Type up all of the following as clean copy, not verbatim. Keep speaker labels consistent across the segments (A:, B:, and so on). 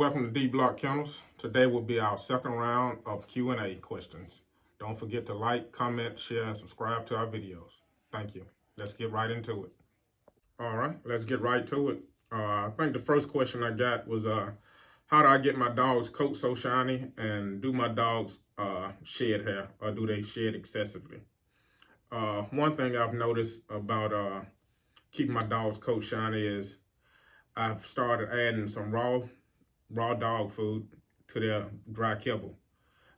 A: welcome to D-BlocKennels. Today will be our second round of Q&A questions. Don't forget to like, comment, share, and subscribe to our videos. Thank you. Let's get right into it. All right, let's get right to it. I think the first question I got was, how do I get my dog's coat so shiny, and do my dogs shed hair, or do they shed excessively? One thing I've noticed about keeping my dog's coat shiny is I've started adding some raw dog food to their dry kibble.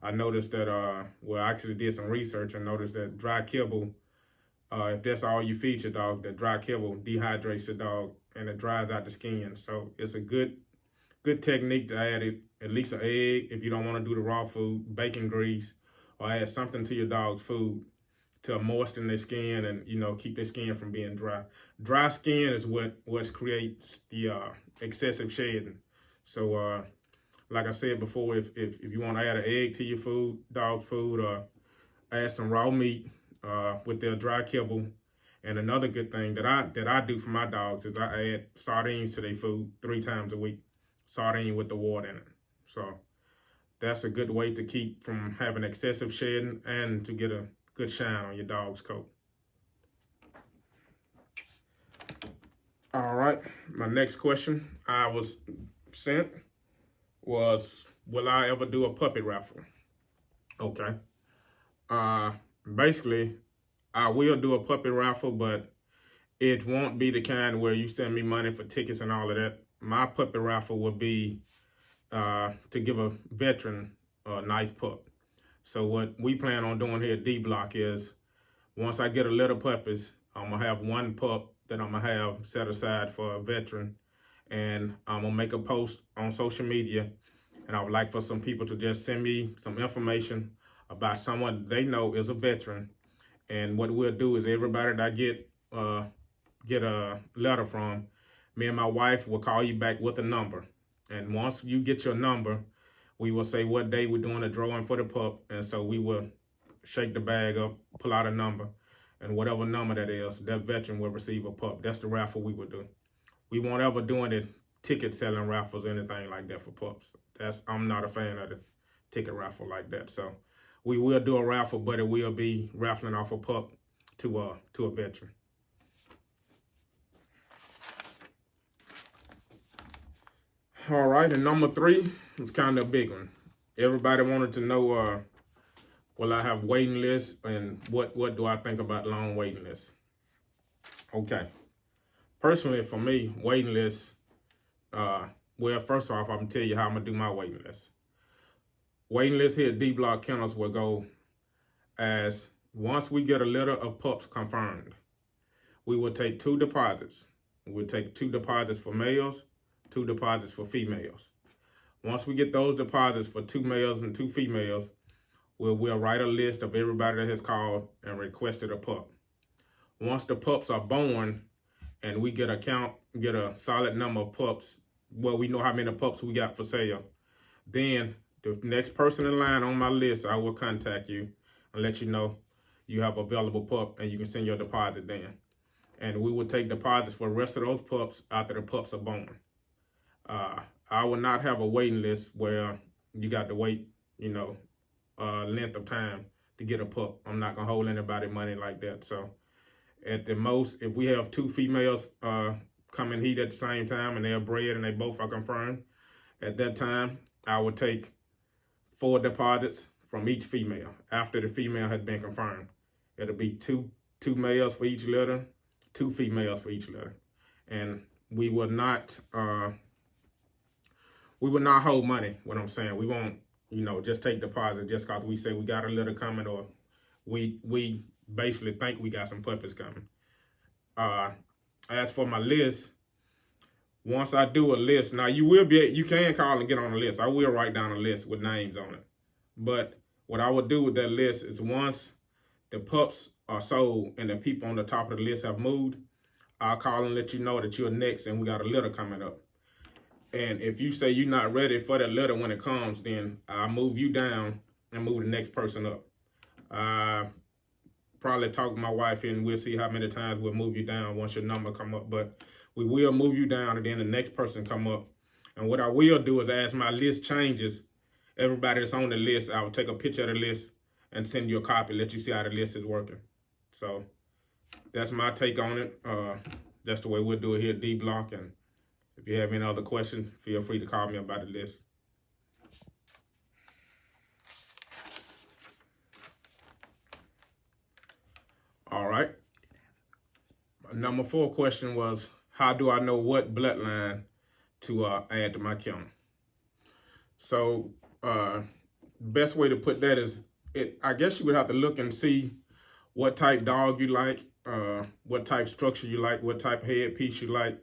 A: I noticed that, I actually did some research and noticed that dry kibble, if that's all you feed your dog, that dry kibble dehydrates the dog and it dries out the skin. So it's a good technique to add at least an egg if you don't want to do the raw food, bacon grease, or add something to your dog's food to moisten their skin and, keep their skin from being dry. Dry skin is what creates the excessive shedding. So, like I said before, if you want to add an egg to your food, dog food, or add some raw meat with their dry kibble. And another good thing that I do for my dogs is I add sardines to their food 3 times a week, sardine with the water in it. So that's a good way to keep from having excessive shedding and to get a good shine on your dog's coat. All right, my next question I was sent was, will I ever do a puppy raffle? Okay. Basically, I will do a puppy raffle, but it won't be the kind where you send me money for tickets and all of that. My puppy raffle will be to give a veteran a nice pup. So what we plan on doing here at D-Block is, once I get a litter of puppies, I'm going to have one pup that I'm going to have set aside for a veteran. And I'm going to make a post on social media. And I would like for some people to just send me some information about someone they know is a veteran. And what we'll do is, everybody that I get a letter from, me and my wife will call you back with a number. And once you get your number, we will say what day we're doing a drawing for the pup. And so we will shake the bag up, pull out a number, and whatever number that is, that veteran will receive a pup. That's the raffle we will do. We won't ever do any ticket selling raffles or anything like that for pups. I'm not a fan of the ticket raffle like that. So we will do a raffle, but it will be raffling off a pup to a veteran. All right, and number 3 was kind of a big one. Everybody wanted to know, will I have waiting lists, and what do I think about long waiting lists? Okay. Personally, for me, waiting lists, well, first off, I'm going to tell you how I'm going to do my waiting list. Waiting list here at D-BlocKennels will go as, once we get a litter of pups confirmed, we will take 2 deposits. We'll take 2 deposits for males, 2 deposits for females. Once we get those deposits for 2 males and 2 females, we'll write a list of everybody that has called and requested a pup. Once the pups are born and we get a solid number of pups, well, we know how many pups we got for sale, then the next person in line on my list, I will contact you and let you know you have available pup, and you can send your deposit then. And we will take deposits for the rest of those pups after the pups are born. I will not have a waiting list where you got to wait, length of time to get a pup. I'm not going to hold anybody money like that. So at the most, if we have 2 females come in heat at the same time and they're bred and they both are confirmed, at that time, I would take 4 deposits from each female after the female has been confirmed. It'll be two males for each litter, 2 females for each litter. And we will not hold money, what I'm saying. We won't, just take deposit just because we say we got a litter coming, or we basically think we got some puppies coming. As for my list, once I do a list, now you can call and get on the list. I will write down a list with names on it. But what I would do with that list is, once the pups are sold and the people on the top of the list have moved, I'll call and let you know that you're next and we got a litter coming up. And if you say you're not ready for that litter when it comes, then I'll move you down and move the next person up. Probably talk to my wife and we'll see how many times we'll move you down once your number come up. But we will move you down, and then the next person come up. And what I will do is, as my list changes, everybody that's on the list, I will take a picture of the list and send you a copy, let you see how the list is working. So that's my take on it. That's the way we'll do it here at D-Block. And if you have any other questions, feel free to call me about the list. All right. Number 4 question was, how do I know what bloodline to add to my kennel? So best way to put that is, I guess you would have to look and see what type dog you like, what type structure you like, what type headpiece you like,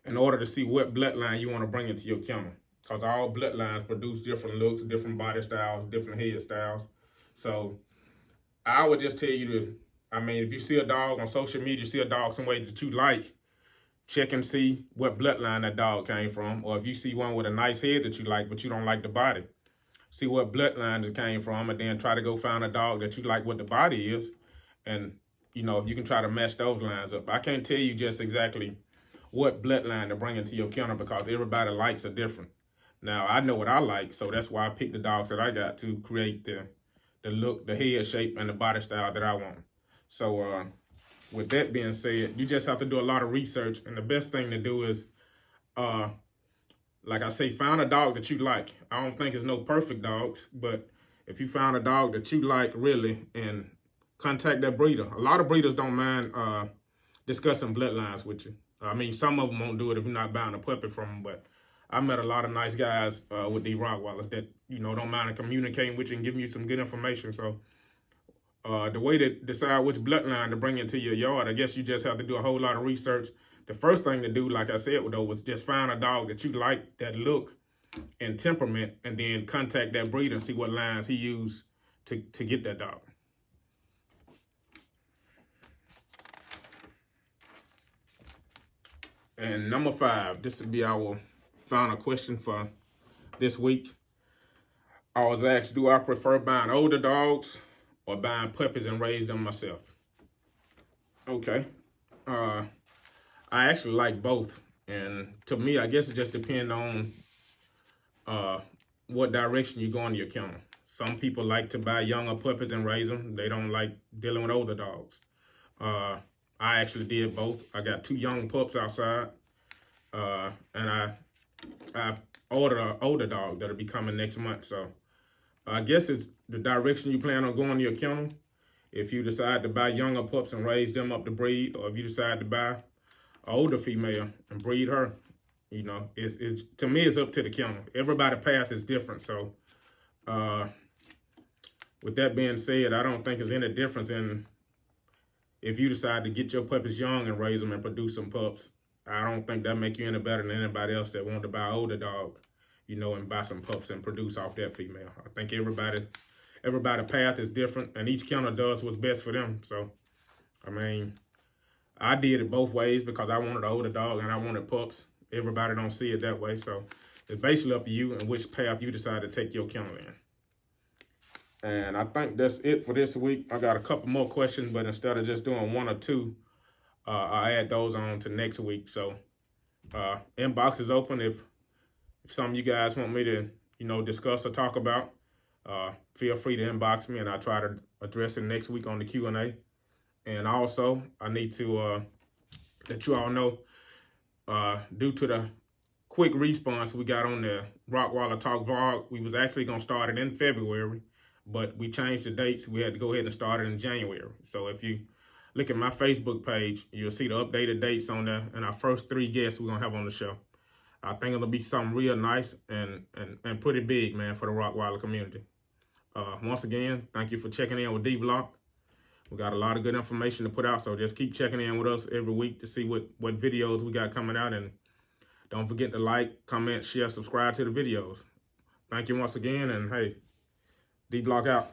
A: in order to see what bloodline you want to bring into your kennel. Because all bloodlines produce different looks, different body styles, different head styles. So I would just tell you to, if you see a dog on social media, see a dog some way that you like, check and see what bloodline that dog came from. Or if you see one with a nice head that you like, but you don't like the body, see what bloodline it came from, and then try to go find a dog that you like what the body is. And, you can try to match those lines up. I can't tell you just exactly what bloodline to bring into your kennel because everybody likes are different. Now, I know what I like, so that's why I picked the dogs that I got to create the look, the head shape, and the body style that I want. So with that being said, you just have to do a lot of research. And the best thing to do is, like I say, find a dog that you like. I don't think there's no perfect dogs, but if you find a dog that you like really, and contact that breeder. A lot of breeders don't mind discussing bloodlines with you. Some of them won't do it if you're not buying a puppy from them, but I met a lot of nice guys with these Rottweilers that, don't mind communicating with you and giving you some good information. So the way to decide which bloodline to bring into your yard, I guess you just have to do a whole lot of research. The first thing to do, like I said, though, was just find a dog that you like, that look and temperament, and then contact that breeder and see what lines he used to get that dog. And number 5, this will be our final question for this week. I was asked, do I prefer buying older dogs or buying puppies and raise them myself? Okay. I actually like both. And to me, I guess it just depends on what direction you go in your kennel. Some people like to buy younger puppies and raise them. They don't like dealing with older dogs. I actually did both. I got 2 young pups outside, and I ordered an older dog that'll be coming next month. So I guess it's the direction you plan on going to your kennel. If you decide to buy younger pups and raise them up to breed, or if you decide to buy an older female and breed her, it's to me, it's up to the kennel. Everybody's path is different. So with that being said, I don't think there's any difference in if you decide to get your puppies young and raise them and produce some pups. I don't think that make you any better than anybody else that wanted to buy an older dog, and buy some pups and produce off that female. I think everybody's path is different, and each kennel does what's best for them. So, I did it both ways because I wanted an older dog and I wanted pups. Everybody don't see it that way. So it's basically up to you and which path you decide to take your kennel in. And I think that's it for this week. I got a couple more questions, but instead of just doing 1 or 2, I'll add those on to next week. So inbox is open if some of you guys want me to, discuss or talk about. Feel free to inbox me, and I'll try to address it next week on the Q&A. And also, I need to let you all know, due to the quick response we got on the Rottweiler Talk vlog, we was actually going to start it in February, but we changed the dates. We had to go ahead and start it in January. So if you look at my Facebook page, you'll see the updated dates on there and our first 3 guests we're going to have on the show. I think it'll be something real nice and pretty big, man, for the Rottweiler community. Once again, thank you for checking in with D-Block. We got a lot of good information to put out, so just keep checking in with us every week to see what videos we got coming out. And don't forget to like, comment, share, subscribe to the videos. Thank you once again, and hey, D-Block out.